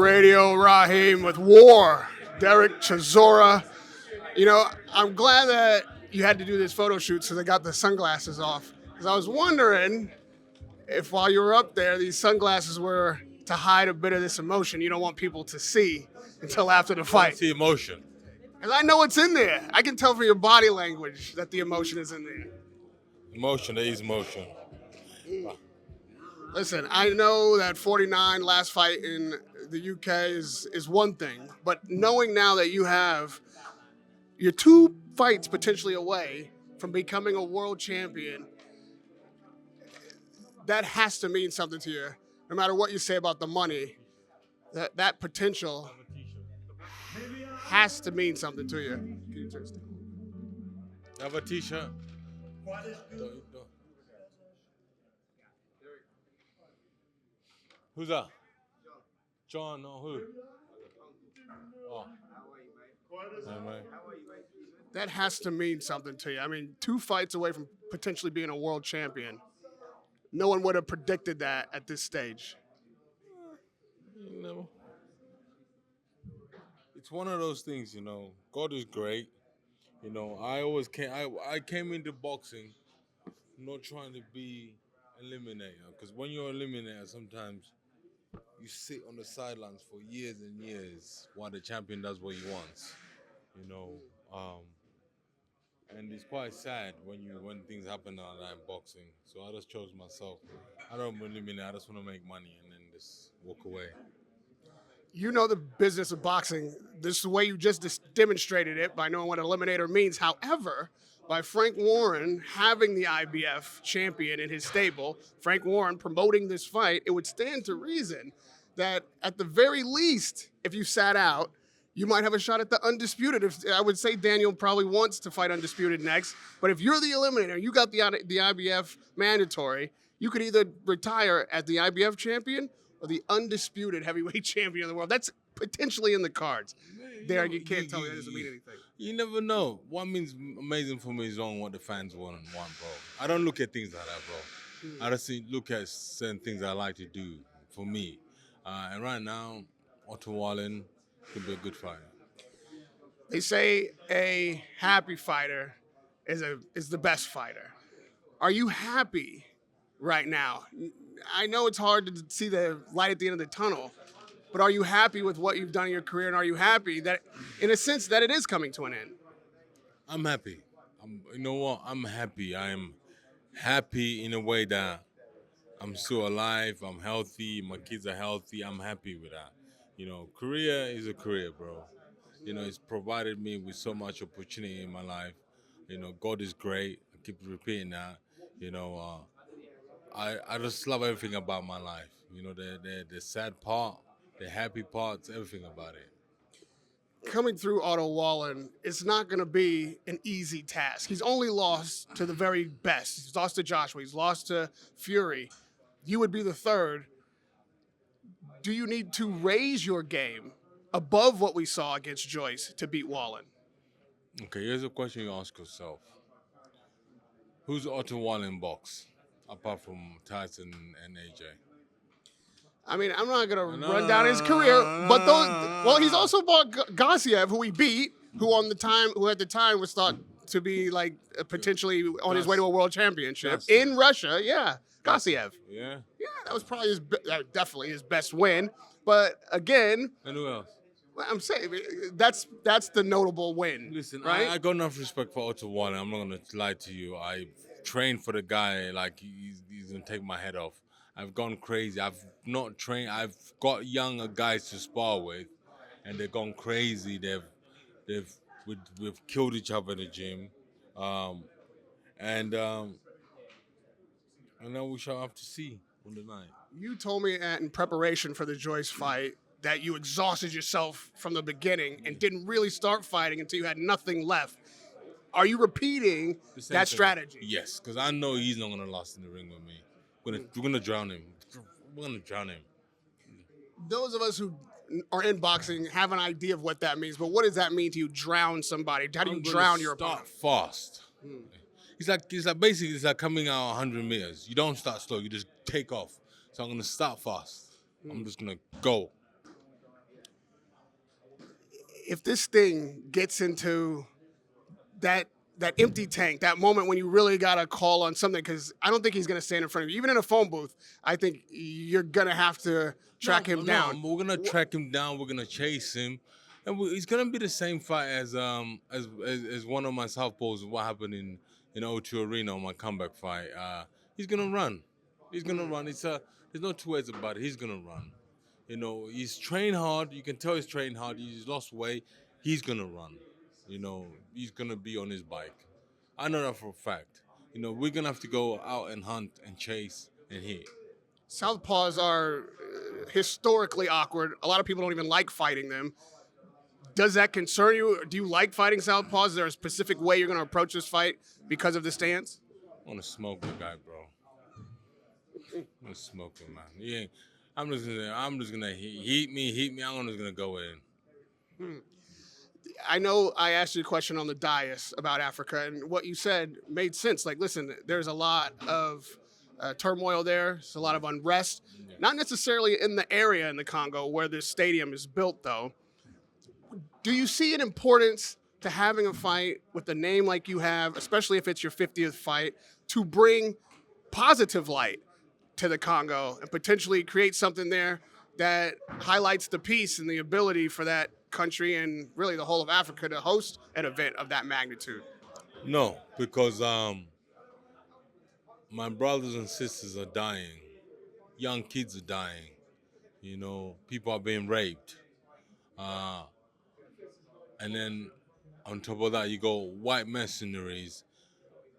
Radio Rahim with War, Derek Chisora. You know, I'm glad that you had to do this photo shoot so they got the sunglasses off. Because I was wondering if while you were up there, these sunglasses were to hide a bit of this emotion you don't want people to see until after the fight. The emotion. Because I know it's in there. I can tell from your body language that the emotion is in there. Emotion, there is emotion. Listen, I know that 49 last fight in the UK is one thing, but knowing now that you're 2 fights potentially away from becoming a world champion, that has to mean something to you. No matter what you say about the money, that potential has to mean something to you. Can you turn this down? Have a t-shirt. Who's that? John, or who? Oh. Hey, mate. That has to mean something to you. I mean, 2 fights away from potentially being a world champion. No one would have predicted that at this stage. No. It's one of those things, you know. God is great. You know, I came into boxing not trying to be eliminator, because when you're eliminator, sometimes you sit on the sidelines for years and years while the champion does what he wants, you know. And it's quite sad when things happen like that in boxing. So I just chose myself. I don't eliminate. I just want to make money and then just walk away. You know the business of boxing. This is the way you just demonstrated it by knowing what eliminator means. However, by Frank Warren having the IBF champion in his stable, Frank Warren promoting this fight, it would stand to reason that at the very least, if you sat out, you might have a shot at the Undisputed. I would say Daniel probably wants to fight Undisputed next, but if you're the eliminator, you got the IBF mandatory, you could either retire as the IBF champion or the Undisputed heavyweight champion of the world. That's potentially in the cards. Derek, you can't tell me that doesn't mean anything. You never know. What means amazing for me is on what the fans want, bro. I don't look at things like that, bro. I just look at certain things I like to do for me. And right now, Otto Wallin could be a good fighter. They say a happy fighter is the best fighter. Are you happy right now? I know it's hard to see the light at the end of the tunnel, but are you happy with what you've done in your career, and are you happy that, in a sense, that it is coming to an end? I'm happy. You know what? I'm happy. I am happy in a way that I'm still alive. I'm healthy. My kids are healthy. I'm happy with that. You know, career is a career, bro. You know, it's provided me with so much opportunity in my life. You know, God is great. I keep repeating that. You know, I just love everything about my life. You know, the sad part, the happy parts, everything about it. Coming through Otto Wallin, it's not going to be an easy task. He's only lost to the very best. He's lost to Joshua. He's lost to Fury. You would be the third. Do you need to raise your game above what we saw against Joyce to beat Wallin? Okay, here's a question you ask yourself. Who's Otto Wallin box, apart from Tyson and AJ? I mean, I'm not going to run down his career, but he's also fought Gassiev, who he beat, who at the time was thought to be like potentially on his way to a world championship in Russia. Yeah, Gassiev. Yeah. Yeah, that was probably definitely his best win. But again, And who else? I'm saying that's the notable win. Listen, right? I got enough respect for Otto Wallin. I'm not gonna lie to you. I trained for the guy like he's gonna take my head off. I've gone crazy. I've not trained. I've got younger guys to spar with, and they've gone crazy. We've killed each other in the gym, and now we shall have to see on the night. You told me in preparation for the Joyce fight that you exhausted yourself from the beginning and didn't really start fighting until you had nothing left. Are you repeating that strategy? Yes, because I know he's not going to last in the ring with me. We're gonna drown him. We're going to drown him. Those of us who are in boxing have an idea of what that means, but what does that mean to you, drown somebody? How do you drown your opponent? Start fast. It's like coming out 100 meters. You don't start slow, you just take off. So I'm going to start fast. I'm just going to go. if this thing gets into that empty tank, that moment when you really got to call on something, because I don't think he's going to stand in front of you. Even in a phone booth, I think you're going to have to track him down. No, we're gonna track him down. We're gonna chase him, and it's gonna be the same fight as one of my southpaws. What happened in O2 Arena on my comeback fight? He's gonna run. He's gonna run. There's no two ways about it. He's gonna run. You know, he's trained hard. You can tell he's trained hard. He's lost weight. He's gonna run. You know, he's gonna be on his bike. I know that for a fact. You know, we're gonna have to go out and hunt and chase and hit. Southpaws are historically awkward. A lot of people don't even like fighting them. Does that concern you? Do you like fighting southpaws? Is there a specific way you're going to approach this fight because of the stance? I want to smoke the guy, bro. I'm gonna smoke him, man. Yeah, I'm just gonna heat me. I'm just gonna go in. I know I asked you a question on the dais about Africa, and what you said made sense. Like, listen, there's a lot of turmoil there. There's a lot of unrest. Yeah. Not necessarily in the area in the Congo where this stadium is built, though. Do you see an importance to having a fight with a name like you have, especially if it's your 50th fight, to bring positive light to the Congo and potentially create something there that highlights the peace and the ability for that country and really the whole of Africa to host an event of that magnitude? No, because my brothers and sisters are dying. Young kids are dying. You know, people are being raped. And then on top of that, you go white mercenaries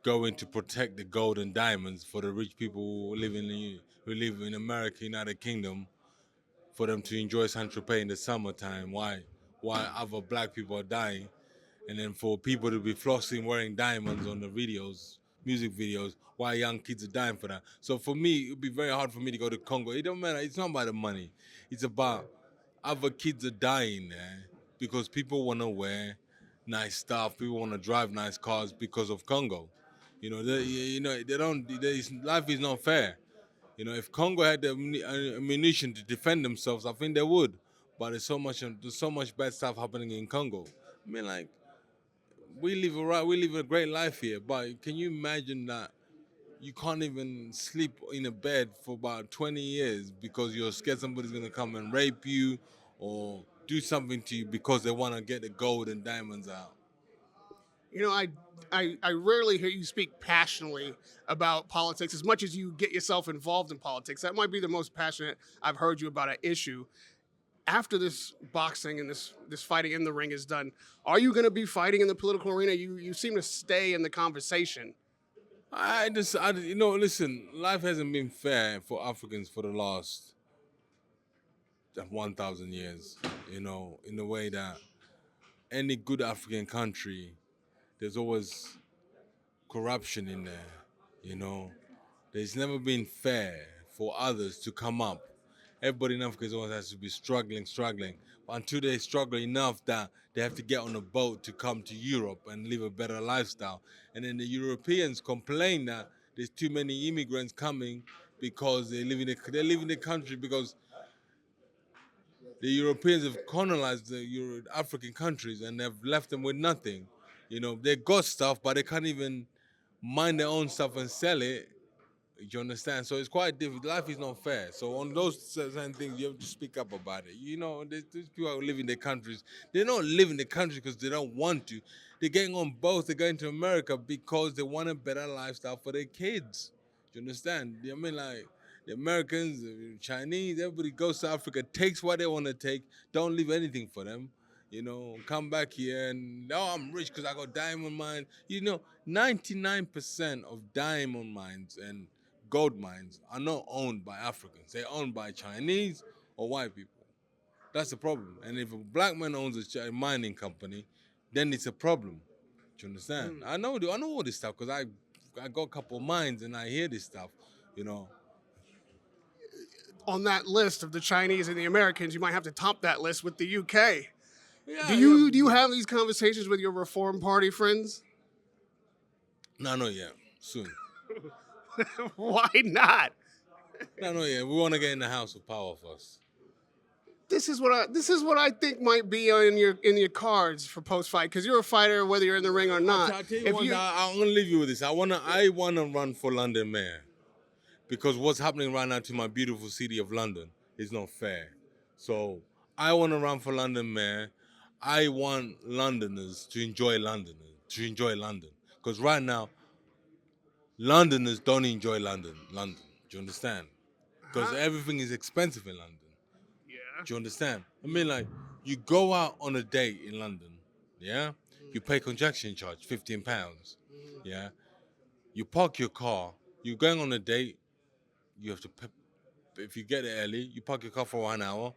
going to protect the gold and diamonds for the rich people who live in America, United Kingdom, for them to enjoy Saint-Tropez in the summertime. Why other black people are dying, and then for people to be flossing wearing diamonds on the videos, music videos, why young kids are dying for that. So for me, it would be very hard for me to go to Congo. It don't matter. It's not about the money. It's about other kids are dying there because people want to wear nice stuff. People want to drive nice cars because of Congo. You know, life is not fair. You know, if Congo had the ammunition to defend themselves, I think they would. But there's so much bad stuff happening in Congo. I mean, like, we live a great life here, but can you imagine that you can't even sleep in a bed for about 20 years because you're scared somebody's gonna come and rape you or do something to you because they want to get the gold and diamonds out? You know, I rarely hear you speak passionately about politics as much as you get yourself involved in politics. That might be the most passionate I've heard you about an issue. After this boxing and this fighting in the ring is done, are you going to be fighting in the political arena? You seem to stay in the conversation. Listen, life hasn't been fair for Africans for the last 1,000 years, you know, in the way that any good African country, there's always corruption in there, you know. There's never been fair for others to come up. Everybody in Africa always has to be struggling. But until they struggle enough that they have to get on a boat to come to Europe and live a better lifestyle. And then the Europeans complain that there's too many immigrants coming because they live in the country because the Europeans have colonized the African countries and they've left them with nothing. You know, they got stuff, but they can't even mind their own stuff and sell it. You understand? So it's quite difficult. Life is not fair. So on those certain things, you have to speak up about it. You know, there's people who live in their countries. They don't live in the country because they don't want to. They're getting on boats. They're going to America because they want a better lifestyle for their kids. Do you understand? I mean, like, the Americans, the Chinese, everybody goes to Africa, takes what they want to take, don't leave anything for them. You know, come back here and, I'm rich because I got diamond mines. You know, 99% of diamond mines and gold mines are not owned by Africans. They're owned by Chinese or white people. That's the problem. And if a black man owns a mining company, then it's a problem. Do you understand? I know all this stuff because I got a couple of mines and I hear this stuff, you know. On that list of the Chinese and the Americans, you might have to top that list with the UK. Yeah, do you have these conversations with your Reform Party friends? No, not yet. Soon. Why not? No, yet. We want to get in the House of Power first. This is what I think might be in your cards for post fight, because you're a fighter whether you're in the ring or not. I'll tell you one, I'm gonna leave you with this. I wanna run for London mayor, because what's happening right now to my beautiful city of London is not fair. So I wanna run for London mayor. I want Londoners to enjoy London, because right now Londoners don't enjoy London. Do you understand? Because everything is expensive in London. Yeah. Do you understand? I mean, like, you go out on a date in London, yeah? You pay congestion charge, £15, yeah? You park your car, you're going on a date, you have to pay, if you get there early, you park your car for 1 hour,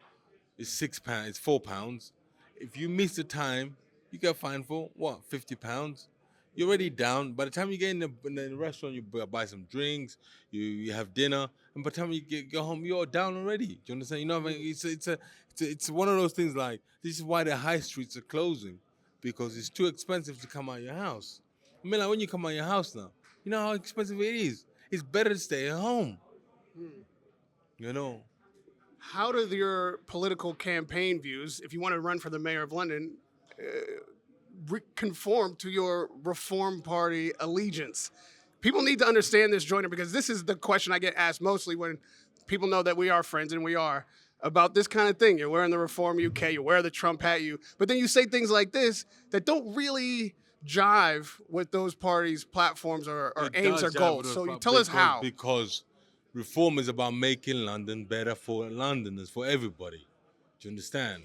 it's £6, it's £4. If you miss the time, you get fined for, what, £50? You're already down. By the time you get in the restaurant, you buy some drinks, you have dinner, and by the time you go home, you're down already. Do you understand? You know what I mean? It's one of those things, like, this is why the high streets are closing, because it's too expensive to come out of your house. I mean, like, when you come out of your house now, you know how expensive it is. It's better to stay at home. You know? How do your political campaign views, if you want to run for the mayor of London, conform to your Reform Party allegiance? People need to understand this, Joyner, because this is the question I get asked mostly when people know that we are friends, and we are, about this kind of thing. You're wearing the Reform UK, you wear the Trump hat, but then you say things like this that don't really jive with those parties' platforms or aims or goals. So you tell us how. Because reform is about making London better for Londoners, for everybody. Do you understand?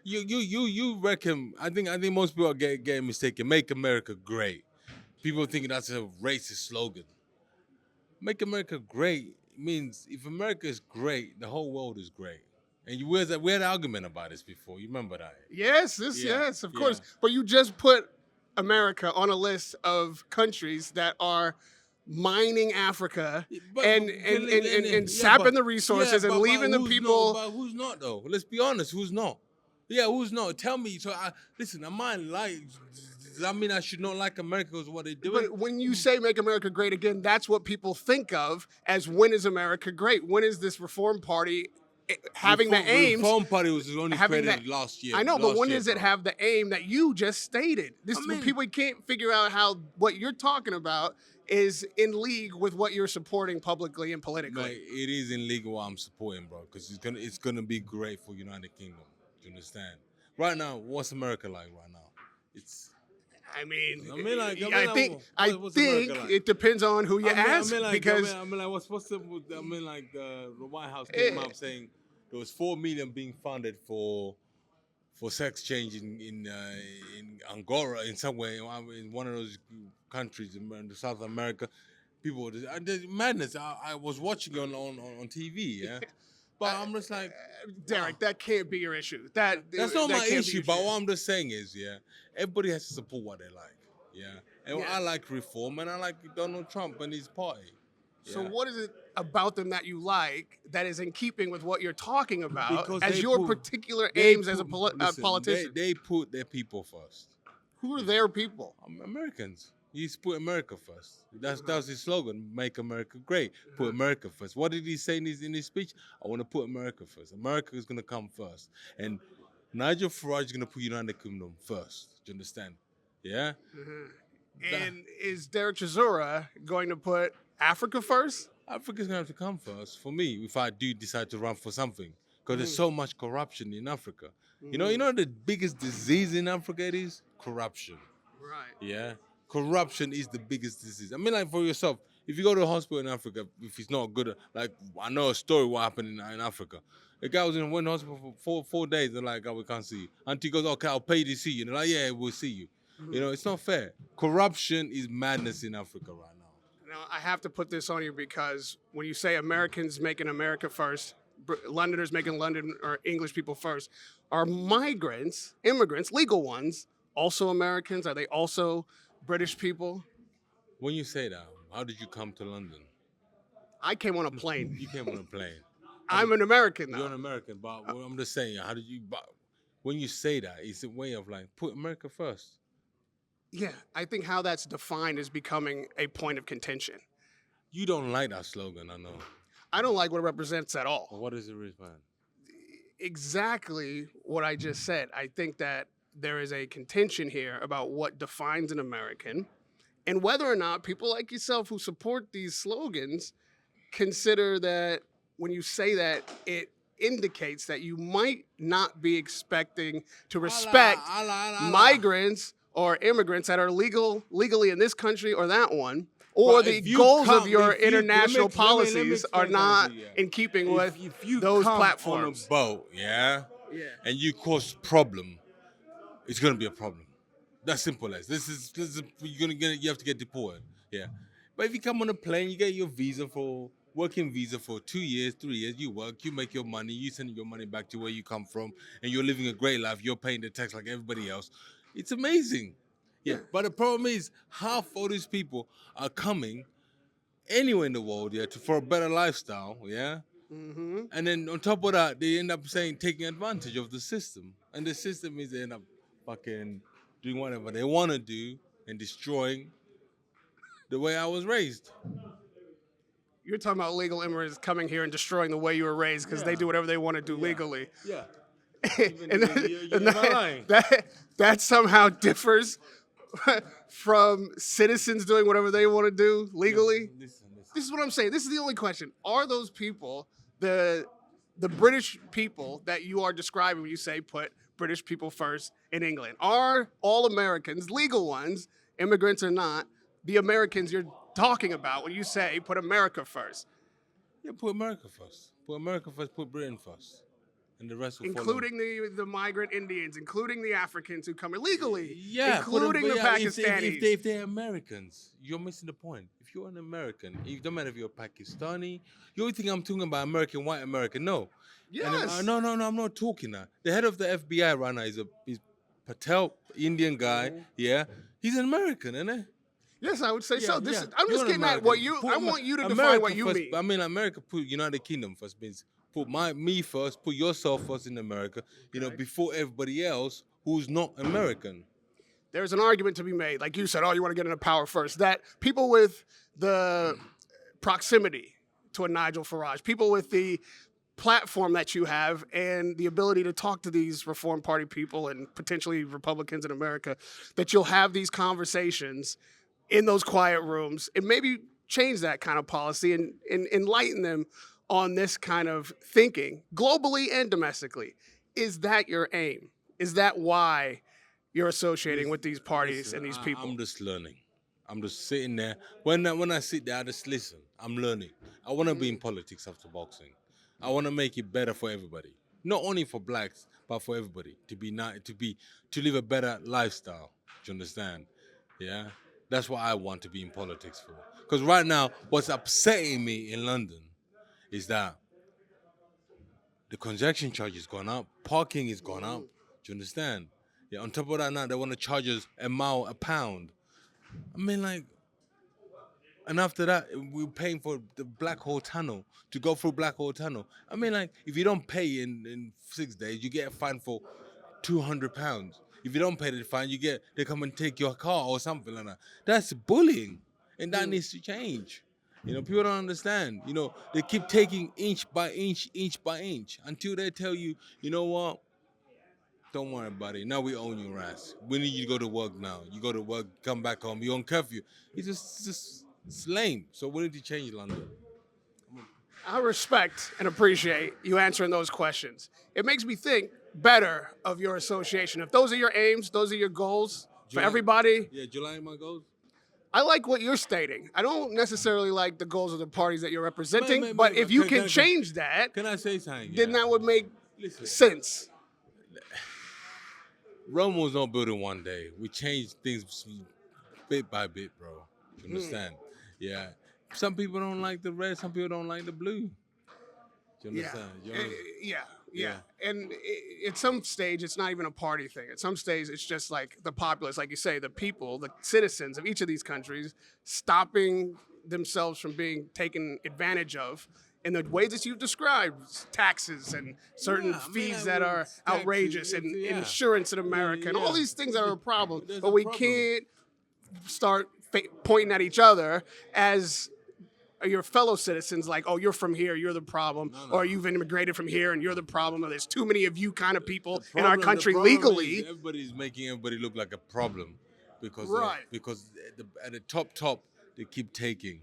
You reckon? I think most people are getting mistaken. Make America great. People think that's a racist slogan. Make America great means if America is great, the whole world is great. And we had an argument about this before. You remember that? Yes, of course. But you just put America on a list of countries that are mining Africa and sapping the resources and leaving the people. But who's not, though? Let's be honest. Who's not? Yeah, who's not? Tell me. So listen. Am I like? Does that mean I should not like America because of what they do? But when you say make America great again, that's what people think of as when is America great? When is this Reform Party having the aims? Reform Party was only created last year. I know, but when does it have the aim that you just stated? People can't figure out how what you're talking about is in league with what you're supporting publicly and politically. Like, it is in league what I'm supporting, bro, because it's gonna be great for United Kingdom. Do you understand? Right now, what's America like right now? I think it depends on who you ask. Because the White House came out saying there was 4 million being funded for sex change in Angola, in somewhere in one of those countries in South America. People, there's madness. I was watching it on TV, yeah. But I'm just like, Derek, that can't be your issue. That's not my issue. But what I'm just saying is, everybody has to support what they like, And I like reform, and I like Donald Trump and his party. So what is it about them that you like that is in keeping with what you're talking about as your particular aims as a politician? They put their people first. Who are their people? Americans. He's put America first. That's his slogan, make America great. Put America first. What did he say in his speech? I want to put America first. America is going to come first. And Nigel Farage is going to put United Kingdom first. Do you understand? Yeah? Mm-hmm. And is Derek Chisora going to put Africa first? Africa's going to have to come first for me if I do decide to run for something. Because there's so much corruption in Africa. You know the biggest disease in Africa it is? Corruption. Right. Yeah? Corruption is the biggest disease. I mean, like, for yourself, if you go to a hospital in Africa, if it's not good, like, I know a story what happened in Africa. The guy was in one hospital for 4 days. They're like, oh, we can't see you. Until he goes, okay, I'll pay you to see you. And they're like, yeah, we'll see you. You know, it's not fair. Corruption is madness in Africa right now. Now, I have to put this on you because when you say Americans making America first, Londoners making London or English people first, are migrants, immigrants, legal ones, also Americans? Are they also British people? When you say that, how did you come to London? I came on a plane. You came on a plane. I'm an American now. You're an American, but I'm just saying, how did you? When you say that, it's a way of like put America first. Yeah, I think how that's defined is becoming a point of contention. You don't like that slogan, I know. I don't like what it represents at all. Well, what does it represent? exactly what I just said. I think that there is a contention here about what defines an American and whether or not people like yourself who support these slogans consider that when you say that, it indicates that you might not be expecting to respect migrants or immigrants that are legally in this country or that one, or the goals of your international policies are not in keeping with if you those come platforms. on a boat, and you cause problem, it's gonna be a problem. That's simple as this is you have to get deported. Yeah. But if you come on a plane, you get your working visa for 2 years, 3 years, you work, you make your money, you send your money back to where you come from, and you're living a great life, you're paying the tax like everybody else. It's amazing. Yeah. But the problem is half of these people are coming anywhere in the world, for a better lifestyle, Mm-hmm. And then on top of that, they end up taking advantage of the system. And the system is they end up fucking doing whatever they want to do and destroying the way I was raised. You're talking about legal immigrants coming here and destroying the way you were raised because they do whatever they want to do legally. Yeah. That somehow differs from citizens doing whatever they want to do legally. Listen. This is what I'm saying. This is the only question. Are those people the British people that you are describing when you say put British people first in England? Are all Americans, legal ones, immigrants or not, the Americans you're talking about when you say put America first? Yeah, put America first. Put America first, put Britain first. And the rest will including the migrant Indians, including the Africans who come illegally, yeah, including the Pakistanis. If they're Americans, you're missing the point. If you're an American, it don't matter if you're Pakistani. You always think I'm talking about American, white American. No. Yes. No, I'm not talking that. The head of the FBI right now is Patel, Indian guy. Yeah, he's an American, isn't he? Yes, I would say so. Yeah. I'm just getting at what you. I want you to define what you first, mean. I mean, America put United Kingdom first means put me first, put yourself first in America. Before everybody else who's not American. There's an argument to be made, like you said. Oh, you want to get into power first. That people with the proximity to a Nigel Farage, people with the platform that you have and the ability to talk to these Reform Party people and potentially Republicans in America, that you'll have these conversations in those quiet rooms and maybe change that kind of policy and enlighten them on this kind of thinking, globally and domestically. Is that your aim? Is that why you're associating with these parties and these people? I'm just learning. I'm just sitting there. When I sit there, I just listen. I'm learning. I want to be in politics after boxing. I want to make it better for everybody, not only for blacks, but for everybody to live a better lifestyle. Do you understand? Yeah, that's what I want to be in politics for. Because right now, what's upsetting me in London is that the congestion charge has gone up, parking has gone up. Do you understand? Yeah. On top of that, now they want to charge us a pound. I mean, like, and after that, we're paying for the Black Hole Tunnel to go through Black Hole Tunnel. I mean, like, if you don't pay in 6 days, you get a fine for £200. If you don't pay the fine, they come and take your car or something like that. That's bullying, and that needs to change. People don't understand. They keep taking inch by inch until they tell you, you know what? Don't worry about it. Now we own your ass. We need you to go to work now. You go to work, come back home. You're on curfew. It's lame. So we need to change London. I respect and appreciate you answering those questions. It makes me think better of your association. If those are your aims, those are your goals for everybody. Yeah, do you like my goals? I like what you're stating. I don't necessarily like the goals of the parties that you're representing, but if you can change that, can I say something? Then that would make sense. Rome was not built in one day. We changed things bit by bit, bro. You understand? Yeah. Some people don't like the red. Some people don't like the blue. Do you understand? Yeah. And at some stage, it's not even a party thing. At some stage, it's just like the populace, like you say, the people, the citizens of each of these countries stopping themselves from being taken advantage of in the ways that you've described, taxes and certain fees that are outrageous and insurance in America and all these things that are a problem. But we can't start pointing at each other as your fellow citizens like, oh, you're from here, you're the problem, No. or you've immigrated from here and you're the problem, or there's too many of you kind of people in our The country problem legally. is everybody's making everybody look like a problem because Right. because at the top they keep taking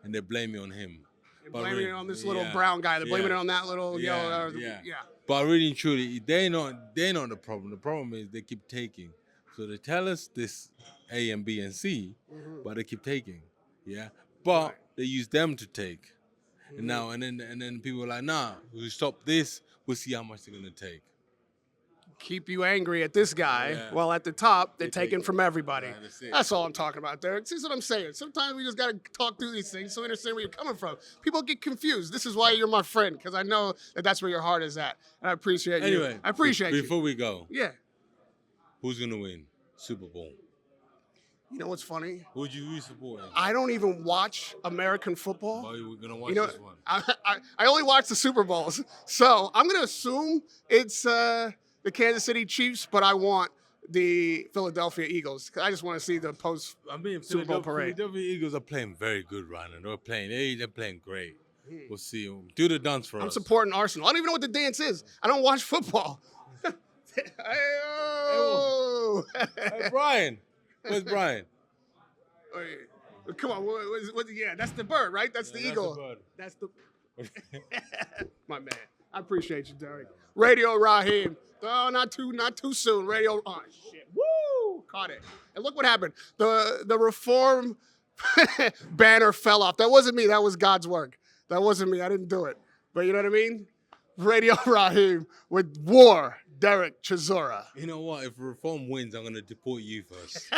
and they blame it on him. They're But blaming really- it on this little yeah, brown guy. They're blaming yeah, it on that little yellow. yeah. Yeah. But really and truly, they're not the problem. The problem is they keep taking. So they tell us this A and B and C, but they keep taking. Yeah. But Right. they use them to take. And now and then people are like, nah, we stop this, we'll see how much they're gonna take. Keep you angry at this guy, Yeah. while at the top, they're They taking take- from everybody. Right, that's it. That's all I'm talking about, Derek. See what I'm saying? Sometimes we just got to talk through these things so we understand where you're coming from. People get confused. This is why you're my friend, because I know that that's where your heart is at. And I appreciate you. Anyway, I appreciate you. before we go, Yeah. who's gonna win Super Bowl? You know what's funny? Who would you be supporting? I don't even watch American football. Oh, we're gonna watch You know, this one. I only watch the Super Bowls. So I'm going to assume it's the Kansas City Chiefs, but I want the Philadelphia Eagles. I just want to see the post. I mean, Super Bowl parade. Philadelphia Eagles are playing very good right now. They're playing great. We'll see. Do the dance for I'm us. supporting Arsenal. I don't even know what the dance is. I don't watch football. Hey-oh. Hey, Brian. Where's Brian? Wait, come on. Yeah, that's the bird, right? That's the Yeah, eagle. that's the bird. That's the my man. I appreciate you, Derek. Radio Rahim. Oh, not too soon. Radio. Oh shit. Woo! Caught it. And look what happened. The reform banner fell off. That wasn't me. That was God's work. That wasn't me. I didn't do it. But you know what I mean? Radio Rahim with War. Derek Chisora. You know what? If Reform wins, I'm gonna deport you first.